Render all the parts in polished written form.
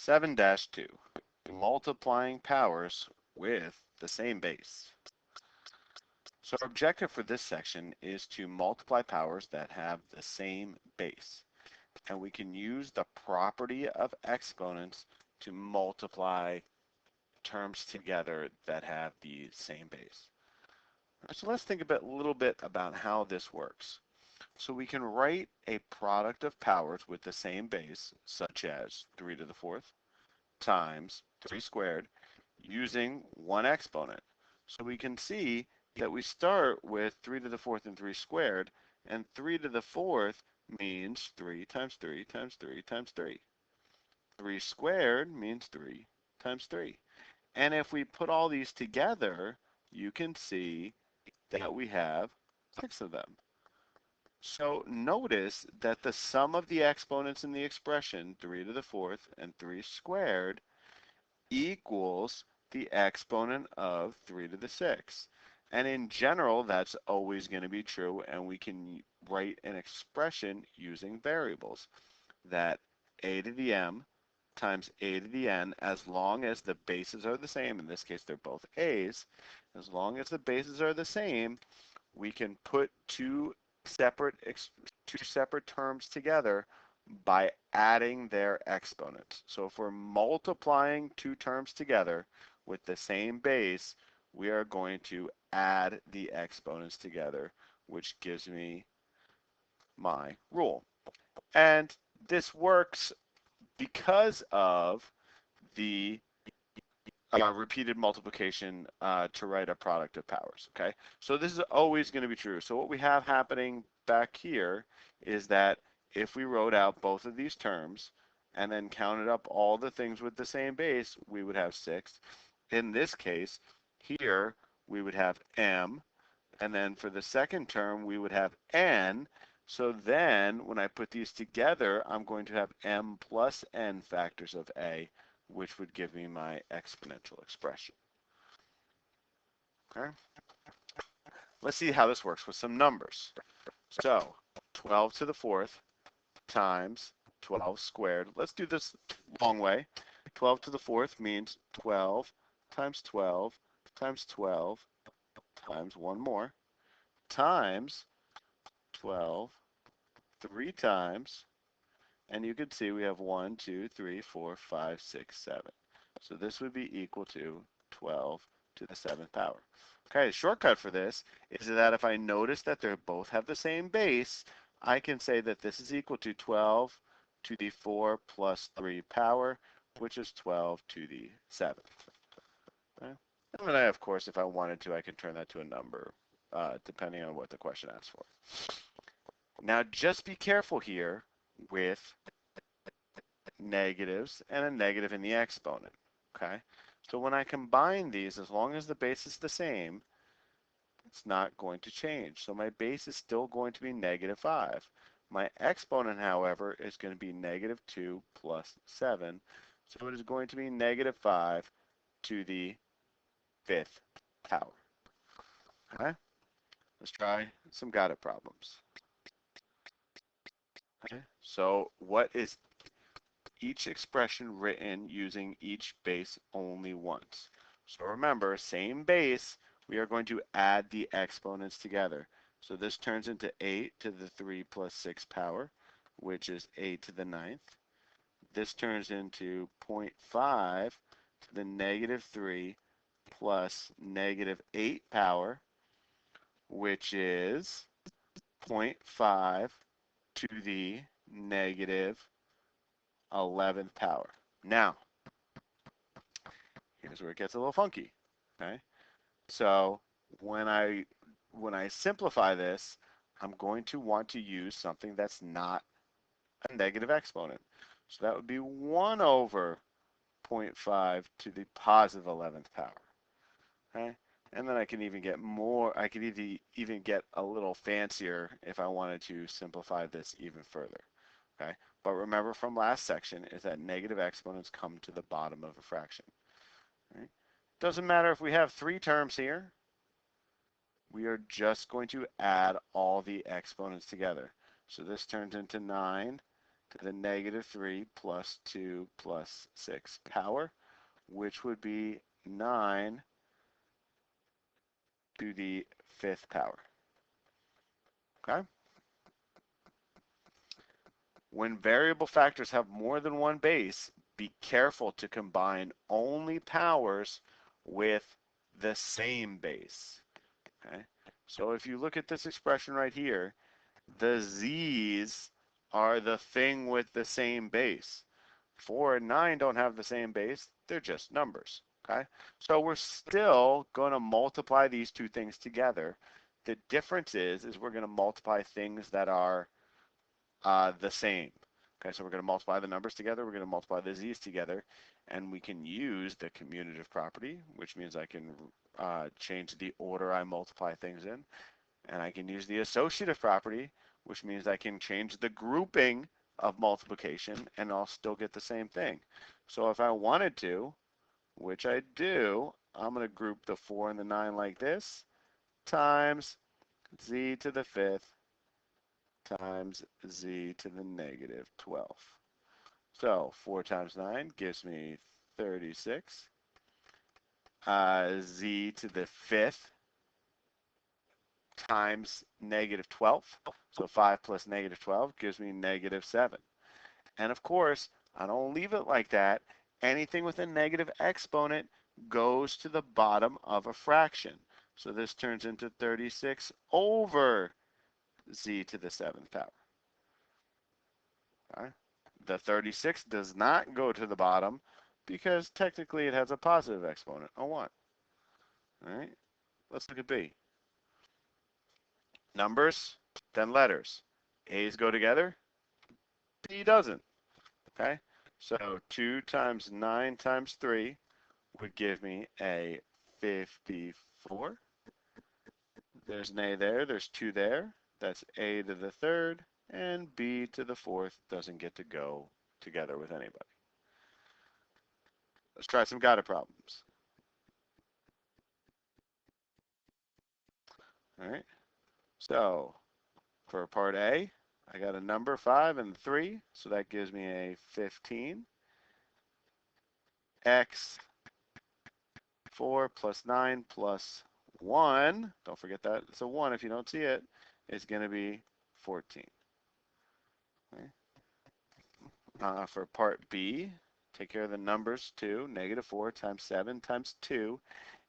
7-2, multiplying powers with the same base. So our objective for this section is to multiply powers that have the same base. And we can use the property of exponents to multiply terms together that have the same base. So let's think a little bit about how this works. So we can write a product of powers with the same base, such as 3 to the fourth times 3 squared, using one exponent. So we can see that we start with 3 to the fourth and 3 squared, and 3 to the fourth means 3 times 3 times 3 times 3. 3 squared means 3 times 3. And if we put all these together, you can see that we have 6 of them. So notice that the sum of the exponents in the expression, 3 to the fourth and 3 squared, equals the exponent of 3 to the sixth. And in general, that's always going to be true, and we can write an expression using variables, that a to the m times a to the n, as long as the bases are the same, in this case they're both a's, as long as the bases are the same, we can put two separate terms together by adding their exponents. So if we're multiplying two terms together with the same base, we are going to add the exponents together, which gives me my rule. And this works because of the repeated multiplication to write a product of powers, okay? So this is always going to be true. So what we have happening back here is that if we wrote out both of these terms and then counted up all the things with the same base, we would have 6. In this case, here we would have m, and then for the second term we would have n. So then when I put these together, I'm going to have m plus n factors of a, which would give me my exponential expression. Okay. Let's see how this works with some numbers. So 12 to the fourth times 12 squared. Let's do this long way. 12 to the fourth means 12 times 12 times 12 times one more times 12 3 times, and you can see we have 1, 2, 3, 4, 5, 6, 7. So this would be equal to 12 to the 7th power. Okay, the shortcut for this is that if I notice that they both have the same base, I can say that this is equal to 12 to the 4 plus 3 power, which is 12 to the 7th. Okay? And then of course, if I wanted to, I can turn that to a number, depending on what the question asks for. Now, just be careful here with negatives and a negative in the exponent, okay? So when I combine these, as long as the base is the same, it's not going to change. So my base is still going to be -5. My exponent, however, is going to be -2 plus 7. So it is going to be -5 to the 5th power. Okay? Let's try some got it problems. Okay? So what is each expression written using each base only once? So remember, same base, we are going to add the exponents together. So this turns into 8 to the 3 plus 6 power, which is 8 to the 9th. This turns into 0.5 to the -3 plus -8 power, which is 0.5 to the -11th power. Now, here's where it gets a little funky. Okay, so when I simplify this, I'm going to want to use something that's not a negative exponent. So that would be 1 over 0.5 to the +11th power. Okay, and then I can even get more. I could even get a little fancier if I wanted to simplify this even further. Okay, but remember from last section is that negative exponents come to the bottom of a fraction. Right? Doesn't matter if we have 3 terms here. We are just going to add all the exponents together. So this turns into 9 to the negative 3 plus 2 plus 6 power, which would be 9 to the 5th power. Okay? When variable factors have more than one base, be careful to combine only powers with the same base. Okay? So if you look at this expression right here, the z's are the thing with the same base. 4 and 9 don't have the same base, they're just numbers. Okay? So we're still going to multiply these two things together. The difference is we're going to multiply things that are the same. Okay, so we're going to multiply the numbers together, we're going to multiply the z's together, and we can use the commutative property, which means I can change the order I multiply things in, and I can use the associative property, which means I can change the grouping of multiplication, and I'll still get the same thing. So if I wanted to, which I do, I'm going to group the 4 and the 9 like this, times z to the 5th times z to the negative 12. So 4 times 9 gives me 36. Z to the 5th times negative 12. So 5 plus negative 12 gives me negative 7. And of course, I don't leave it like that. Anything with a negative exponent goes to the bottom of a fraction. So this turns into 36 over z to the 7th power. Okay. The 36 does not go to the bottom because technically it has a positive exponent, a 1. All right, let's look at B. Numbers, then letters. A's go together, B doesn't. Okay, so 2 times 9 times 3 would give me a 54. There's an A there, there's 2 there. That's A to the 3rd, and B to the 4th doesn't get to go together with anybody. Let's try some Gotta problems. All right, so for part A, I got a number 5 and 3, so that gives me a 15. X 4 plus 9 plus 1, don't forget that it's a 1 if you don't see it, is going to be 14. Okay. For part B, take care of the numbers too. Negative 4 times 7 times 2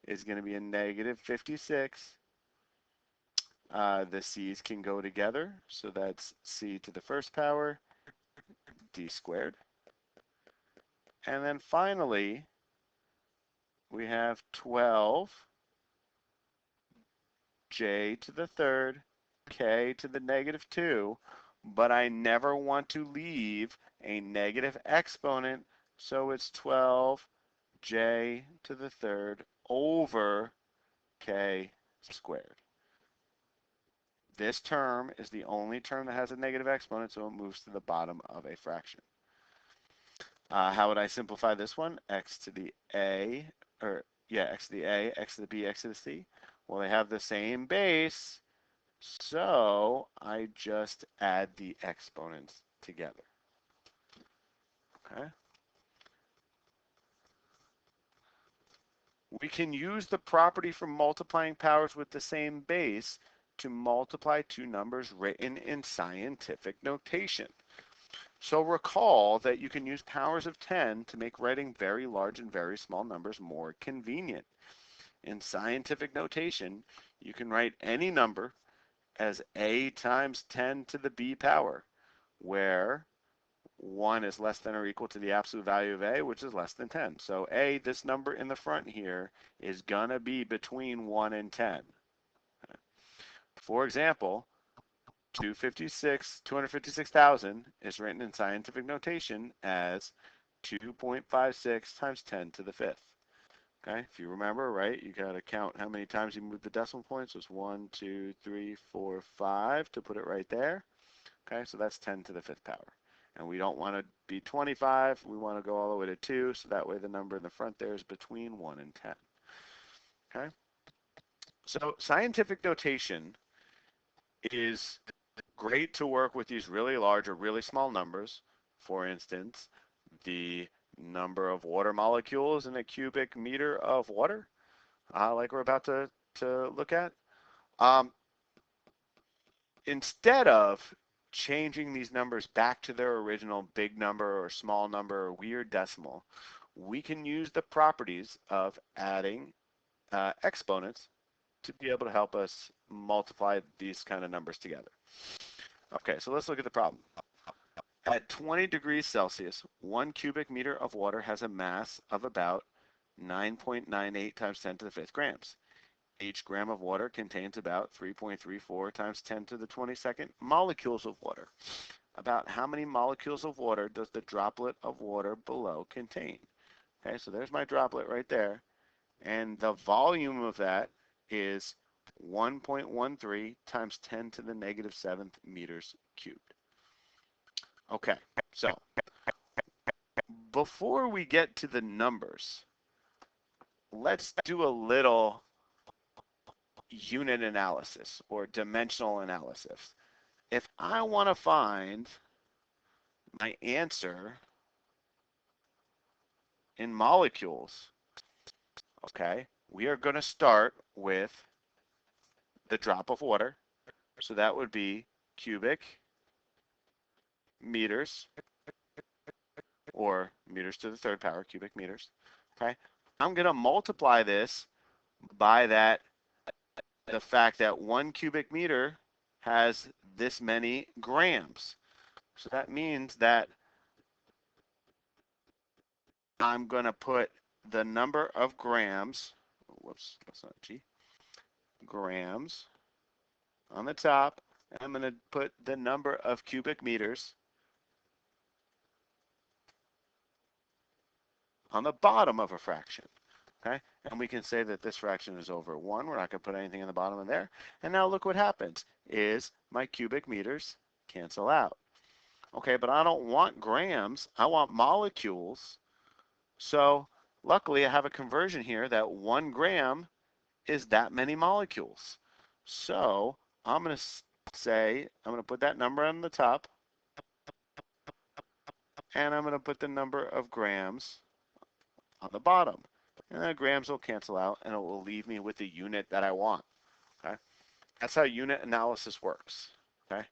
is going to be a negative 56. The c's can go together, so that's c to the 1st power, d squared. And then finally, we have 12 j to the 3rd, k to the negative 2, but I never want to leave a negative exponent, so it's 12 j to the 3rd over k squared. This term is the only term that has a negative exponent, so it moves to the bottom of a fraction. How would I simplify this one? X to the A, x to the A, x to the B, x to the C. Well, they have the same base, so I just add the exponents together. Okay. We can use the property for multiplying powers with the same base to multiply two numbers written in scientific notation. So recall that you can use powers of 10 to make writing very large and very small numbers more convenient. In scientific notation, you can write any number as a times 10 to the b power, where 1 is less than or equal to the absolute value of a, which is less than 10. So a, this number in the front here, is going to be between 1 and 10. For example, 256,000 is written in scientific notation as 2.56 times 10 to the 5th. Okay, if you remember, right, you got to count how many times you move the decimal points. So it's 1, 2, 3, 4, 5 to put it right there. Okay, so that's 10 to the 5th power. And we don't want to be 25. We want to go all the way to 2, so that way the number in the front there is between 1 and 10. Okay, so scientific notation is great to work with these really large or really small numbers, for instance, the number of water molecules in a cubic meter of water, like we're about to look at. Um, Instead of changing these numbers back to their original big number or small number or weird decimal, we can use the properties of adding exponents to be able to help us multiply these kind of numbers together. Okay, so let's look at the problem. At 20 degrees Celsius, 1 cubic meter of water has a mass of about 9.98 times 10 to the fifth grams. Each gram of water contains about 3.34 times 10 to the 22nd molecules of water. About how many molecules of water does the droplet of water below contain? Okay, so there's my droplet right there. And the volume of that is 1.13 times 10 to the negative 7th meters cubed. Okay, so before we get to the numbers, let's do a little unit analysis or dimensional analysis. If I want to find my answer in molecules, okay, we are going to start with the drop of water. So that would be cubic meters, or meters to the third power, cubic meters. Okay, I'm going to multiply this by the fact that 1 cubic meter has this many grams. So that means that I'm going to put the number of grams, whoops, that's not G, grams on the top, and I'm going to put the number of cubic meters on the bottom of a fraction. Okay, and we can say that this fraction is over 1. We're not going to put anything in the bottom of there. And now look what happens is my cubic meters cancel out. Okay, but I don't want grams. I want molecules. So luckily, I have a conversion here that 1 gram is that many molecules. So I'm going to say, I'm going to put that number on the top, and I'm going to put the number of grams on the bottom. And the grams will cancel out, and it will leave me with the unit that I want. Okay, that's how unit analysis works. Okay,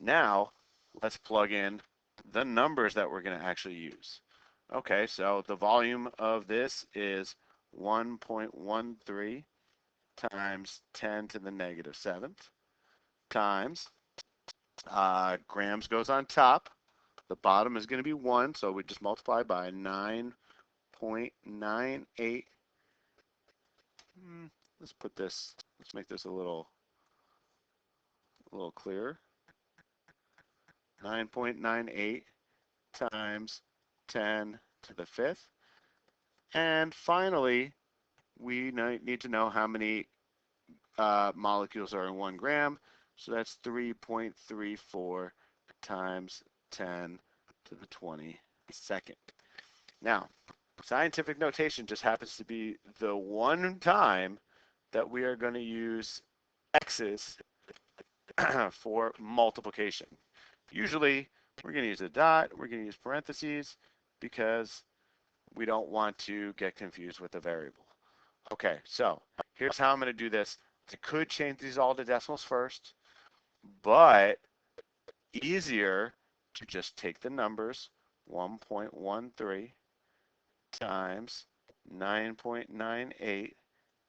now let's plug in the numbers that we're going to actually use. Okay, so the volume of this is 1.13 times 10 to the negative 7th times grams goes on top. The bottom is going to be 1, so we just multiply by 9.98. Let's put this, let's make this a little clearer. 9.98 times 10 to the fifth. And finally, we need to know how many molecules are in 1 gram. So that's 3.34 times 10 to the 22nd. Now, scientific notation just happens to be the one time that we are going to use x's for multiplication. Usually, we're going to use a dot, we're going to use parentheses, because we don't want to get confused with a variable. Okay, so here's how I'm going to do this. I could change these all to decimals first, but easier to just take the numbers 1.13 times 9.98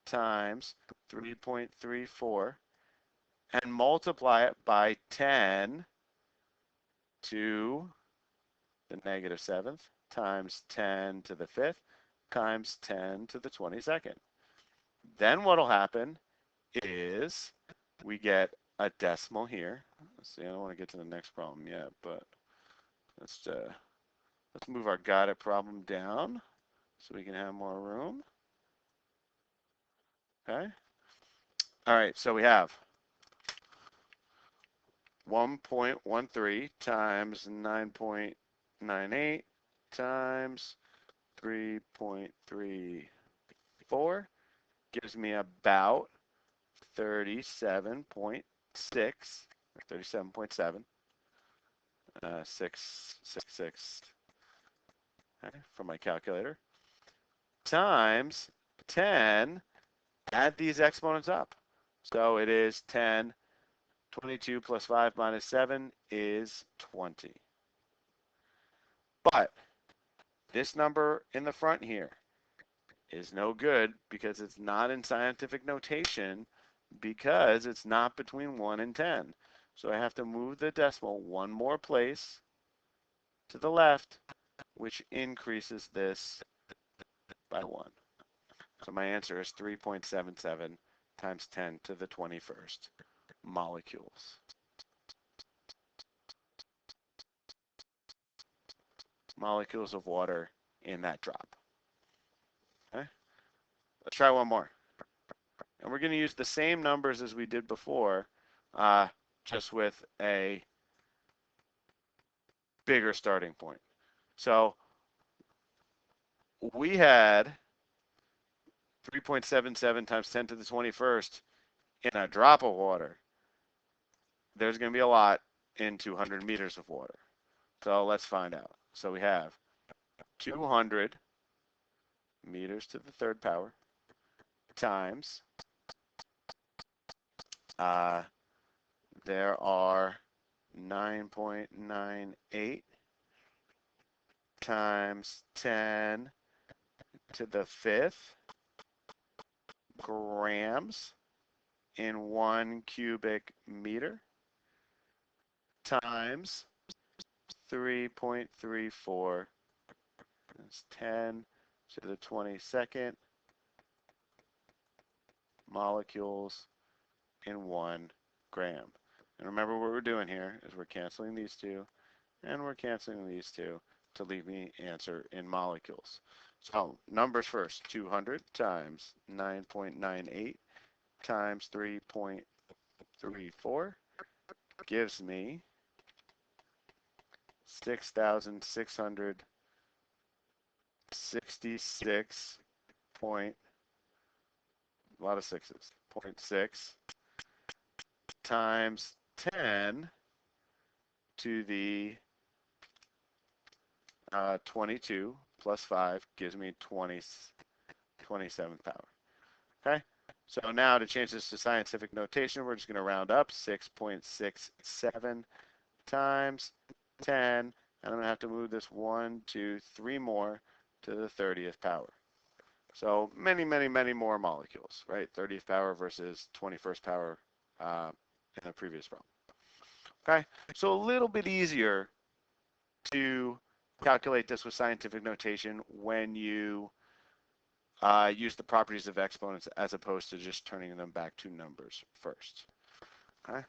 times 3.34 and multiply it by 10 to the negative 7th times 10 to the 5th times 10 to the 22nd. Then what will happen is we get a decimal here. Let's see, I don't want to get to the next problem yet, but let's move our got it problem down so we can have more room. Okay. All right, so we have 1.13 times 9.98 times 3.34 gives me about 37.6 or 37.7. 666, okay, from my calculator, times 10, add these exponents up. So it is 10, 22 plus 5 minus 7 is 20. But this number in the front here is no good because it's not in scientific notation because it's not between 1 and 10. So I have to move the decimal one more place to the left, which increases this by 1. So my answer is 3.77 times 10 to the 21st molecules. Molecules of water in that drop. Okay? Let's try one more. And we're going to use the same numbers as we did before, just with a bigger starting point. So we had 3.77 times 10 to the 21st in a drop of water. There's going to be a lot in 200 meters of water. So let's find out. So we have 200 meters to the third power times, there are 9.98 times 10 to the fifth grams in 1 cubic meter times 3.34. That's 10 to the 22nd molecules in 1 gram. And remember what we're doing here is we're canceling these two and we're canceling these two to leave me answer in molecules. So numbers first, 200 times 9.98 times 3.34 gives me 6,666 point, a lot of sixes, 0.6 times 10 to the 22 plus 5 gives me 27th power. Okay, so now to change this to scientific notation, we're just going to round up 6.67 times 10, and I'm going to have to move this 1, 2, 3 more to the 30th power. So many, many, many more molecules, right? 30th power versus 21st power in the previous problem. Okay, so a little bit easier to calculate this with scientific notation when you use the properties of exponents as opposed to just turning them back to numbers first. Okay.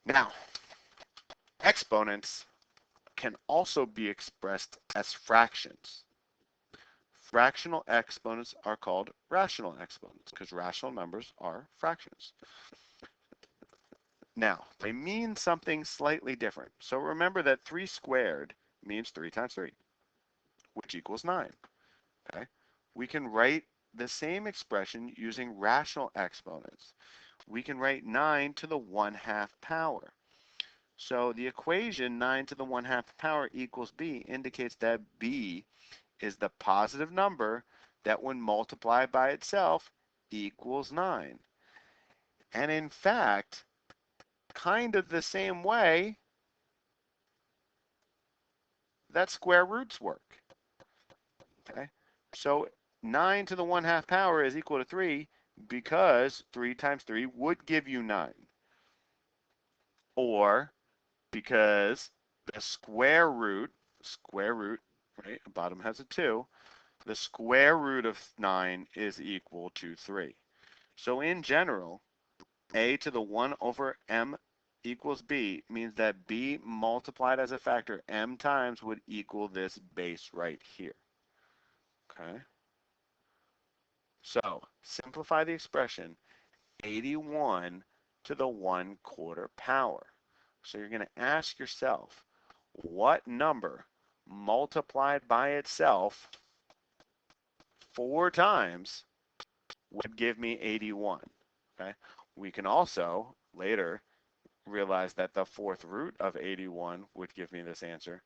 Now, exponents can also be expressed as fractions. Fractional exponents are called rational exponents because rational numbers are fractions. Now, they mean something slightly different. So remember that 3 squared means 3 times 3, which equals 9. Okay? We can write the same expression using rational exponents. We can write 9 to the 1/2 power. So the equation 9 to the 1/2 power equals b indicates that b is the positive number that when multiplied by itself equals 9. And in fact, kind of the same way that square roots work. Okay, so 9 to the 1/2 power is equal to 3 because 3 times 3 would give you 9. Or because the square root, right, the bottom has a 2, the square root of 9 is equal to 3. So in general, a to the 1 over m equals b means that b multiplied as a factor m times would equal this base right here. Okay? So simplify the expression 81 to the 1/4 power. So you're going to ask yourself, what number multiplied by itself 4 times would give me 81? Okay. We can also later realize that the fourth root of 81 would give me this answer.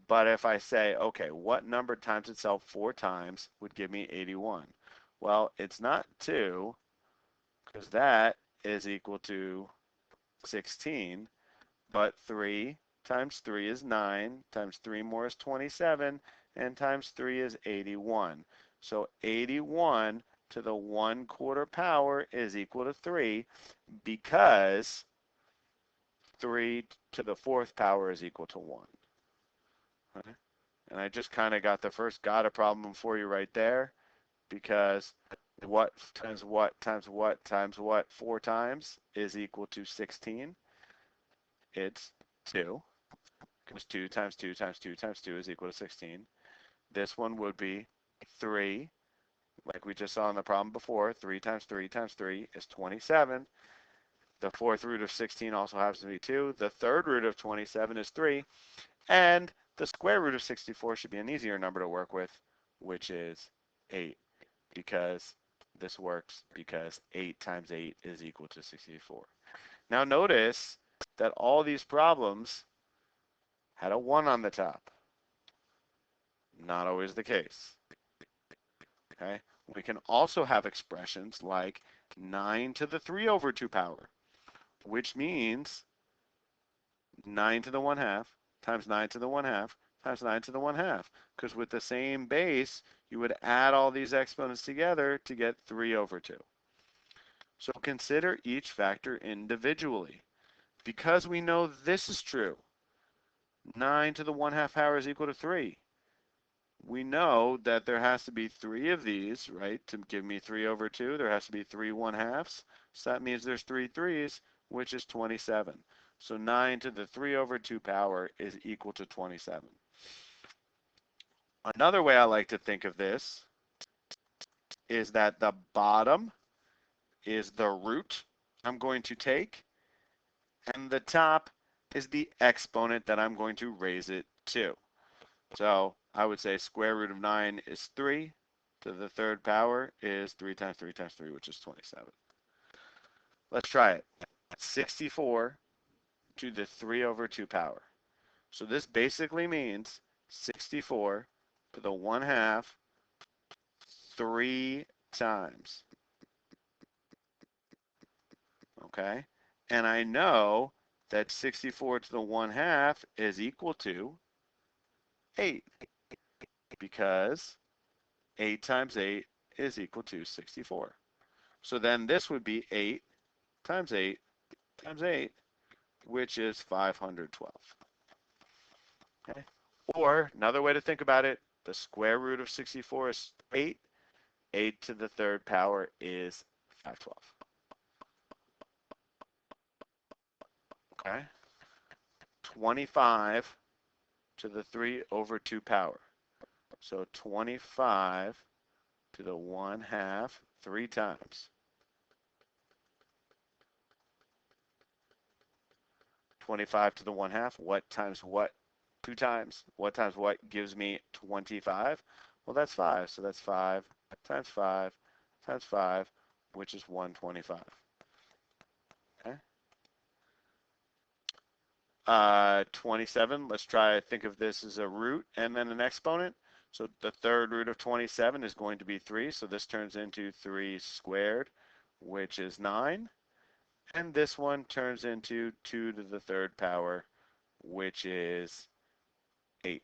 But if I say, okay, what number times itself 4 times would give me 81? Well, it's not 2, because that is equal to 16, but 3 times 3 is 9, times 3 more is 27, and times 3 is 81. So 81 to the 1/4 power is equal to 3, because 3 to the 4th power is equal to 1. Okay? And I just kind of got the first gotta problem for you right there, because what times what times what times what 4 times is equal to 16? It's 2, because 2 times 2 times 2 times 2 is equal to 16. This one would be 3, like we just saw in the problem before. 3 times 3 times 3 is 27. The fourth root of 16 also happens to be 2. The third root of 27 is 3. And the square root of 64 should be an easier number to work with, which is 8, because this works because 8 times 8 is equal to 64. Now notice that all these problems had a 1 on the top. Not always the case. Okay? We can also have expressions like 9 to the 3/2 power, which means 9 to the 1/2 times 9 to the 1/2 times 9 to the 1/2. Because with the same base, you would add all these exponents together to get 3/2. So consider each factor individually. Because we know this is true, 9 to the 1/2 power is equal to 3. We know that there has to be 3 of these, right, to give me 3/2. There has to be 3 1/2s. So that means there's 3 3's, which is 27. So 9 to the 3/2 power is equal to 27. Another way I like to think of this is that the bottom is the root I'm going to take, and the top is the exponent that I'm going to raise it to. So I would say square root of 9 is 3, to the 3rd power is 3 times 3 times 3, which is 27. Let's try it. 64 to the 3/2 power. So this basically means 64 to the 1/2 3 times. Okay? And I know that 64 to the 1/2 is equal to 8, because 8 times 8 is equal to 64. So then this would be 8 times 8 times 8, which is 512. Okay? Or another way to think about it, the square root of 64 is 8. 8 to the 3rd power is 512. Okay? 25 to the 3/2 power. So 25 to the 1/2 3 times. 25 to the 1/2, what times what 2 times? What times what gives me 25? Well, that's 5. So that's 5 times 5 times 5, which is 125. Okay? 27, let's try think of this as a root and then an exponent. So the third root of 27 is going to be 3. So this turns into 3 squared, which is 9. And this one turns into 2 to the 3rd power, which is 8.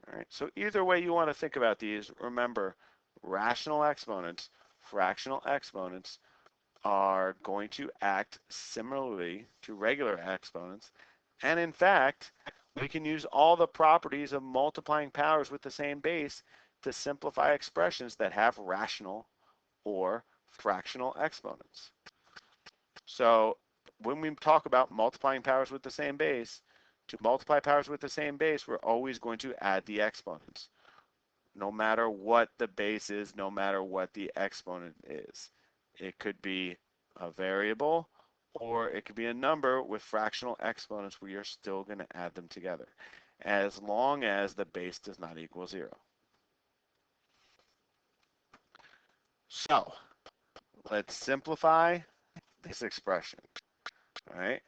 All right, so either way you want to think about these, remember, rational exponents, fractional exponents are going to act similarly to regular exponents. And in fact, we can use all the properties of multiplying powers with the same base to simplify expressions that have rational or fractional exponents. So when we talk about multiplying powers with the same base, to multiply powers with the same base, we're always going to add the exponents, no matter what the base is, no matter what the exponent is. It could be a variable, or it could be a number with fractional exponents where you're still going to add them together, as long as the base does not equal 0. So let's simplify this expression. All right,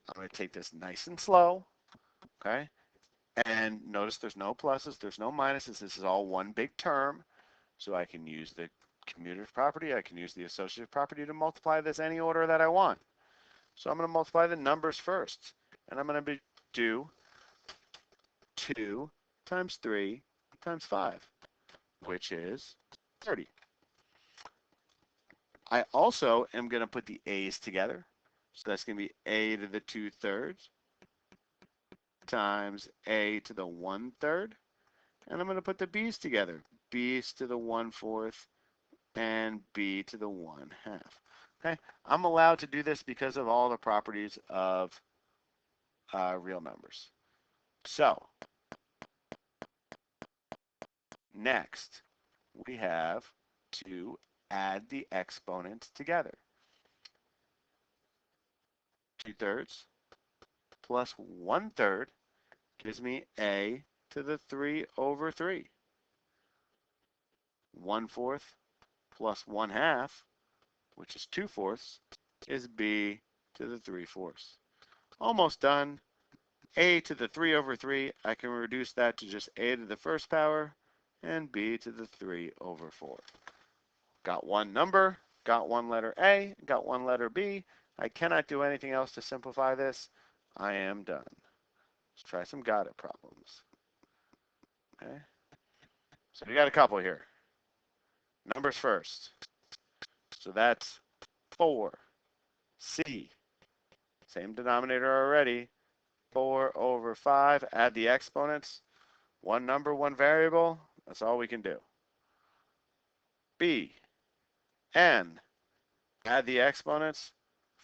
I'm going to take this nice and slow. Okay, and notice there's no pluses, there's no minuses. This is all one big term. So I can use the commutative property, I can use the associative property to multiply this any order that I want. So I'm going to multiply the numbers first. And I'm going to do 2 times 3 times 5, which is 30. I also am going to put the a's together. So that's going to be a to the 2/3 times a to the 1/3. And I'm going to put the b's together. B's to the 1/4 and b to the 1/2. Okay, I'm allowed to do this because of all the properties of real numbers. So next, we have to add the exponents together. 2/3 plus 1/3 gives me a to the 3/3. 1/4 plus 1/2, which is 2/4, is b to the 3/4. Almost done. A to the 3/3, I can reduce that to just a to the first power and b to the 3/4. Got one number, got one letter A, got one letter B. I cannot do anything else to simplify this. I am done. Let's try some got it problems. Okay. So we got a couple here. Numbers first. So that's 4. C. Same denominator already. 4/5. Add the exponents. One number, one variable. That's all we can do. B. N. Add the exponents.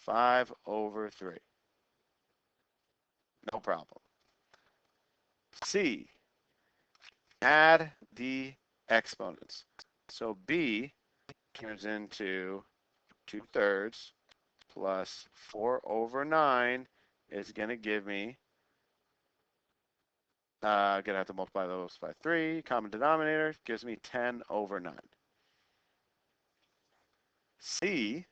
5/3. No problem. C. Add the exponents. So B turns into 2/3 plus 4/9 is going to give me, going to have to multiply those by 3. Common denominator gives me 10/9. C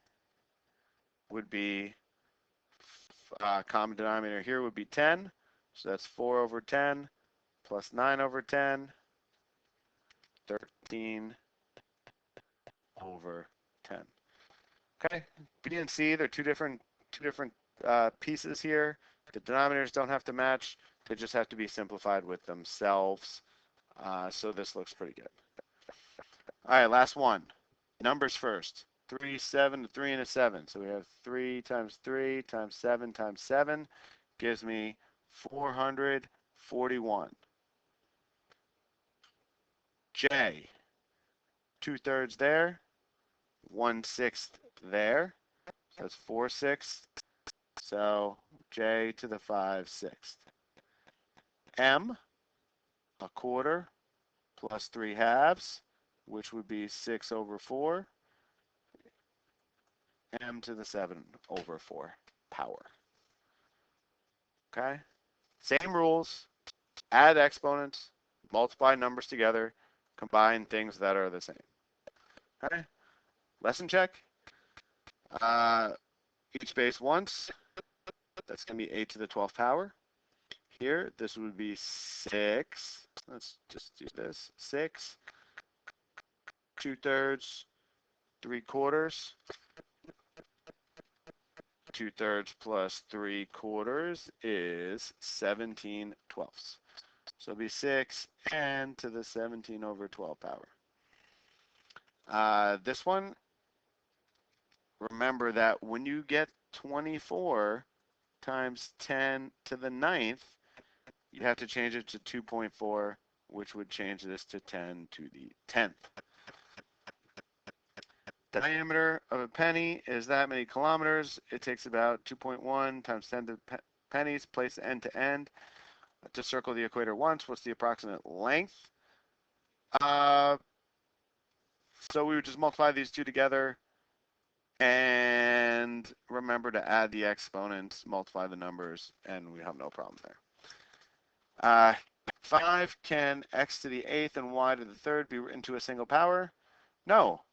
would be, common denominator here would be 10. So that's 4/10 plus 9/10, 13/10. Okay, B and C, they're two different pieces here. The denominators don't have to match. They just have to be simplified with themselves. So this looks pretty good. All right, last one. Numbers first. 3, 7, 3, and a 7. So we have 3 times 3 times 7 times 7 gives me 441. J, 2/3 there, 1/6 there. So that's 4/6. So J to the 5/6. M, 1/4 plus 3/2, which would be 6/4. M to the 7/4 power. Okay? Same rules. Add exponents, multiply numbers together, combine things that are the same. Okay? Lesson check. Each base once. That's going to be 8 to the 12th power. Here, this would be 6. Let's just do this. 6, 2/3, 3/4. 2/3 plus 3/4 is 17/12. So it'll be 6n to the 17/12 power. This one, remember that when you get 24 times 10 to the 9th, you have to change it to 2.4, which would change this to 10 to the 10th. Diameter of a penny is that many kilometers. It takes about 2.1 times 10 to pennies, place end to end. To circle the equator once, what's the approximate length? So we would just multiply these two together and remember to add the exponents, multiply the numbers, and we have no problem there. 5, can x to the 8th and y to the 3rd be written to a single power? No,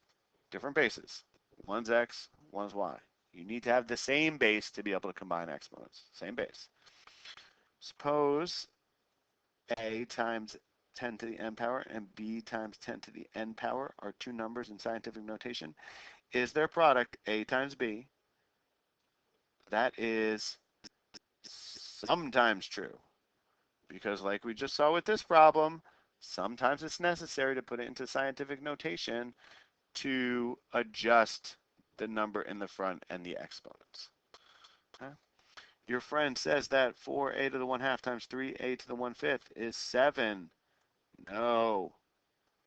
different bases. One's x, one's y. You need to have the same base to be able to combine exponents. Same base. Suppose a times 10 to the n power and b times 10 to the n power are two numbers in scientific notation. Is their product a times b? That is sometimes true. Because like we just saw with this problem, sometimes it's necessary to put it into scientific notation to adjust the number in the front and the exponents. Okay? Your friend says that 4a to the 1/2 times 3a to the 1/5 is 7. No,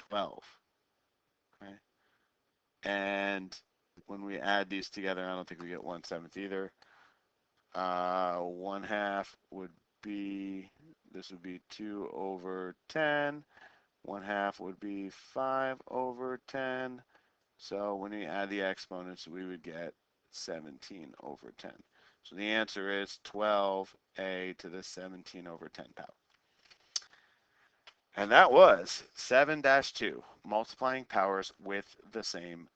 12. Okay? And when we add these together, I don't think we get 1/7 either. 1/2 would be, this would be 2 over 10. 1/2 would be 5 over 10. So when we add the exponents, we would get 17 over 10. So the answer is 12a to the 17 over 10 power. And that was 7-2, multiplying powers with the same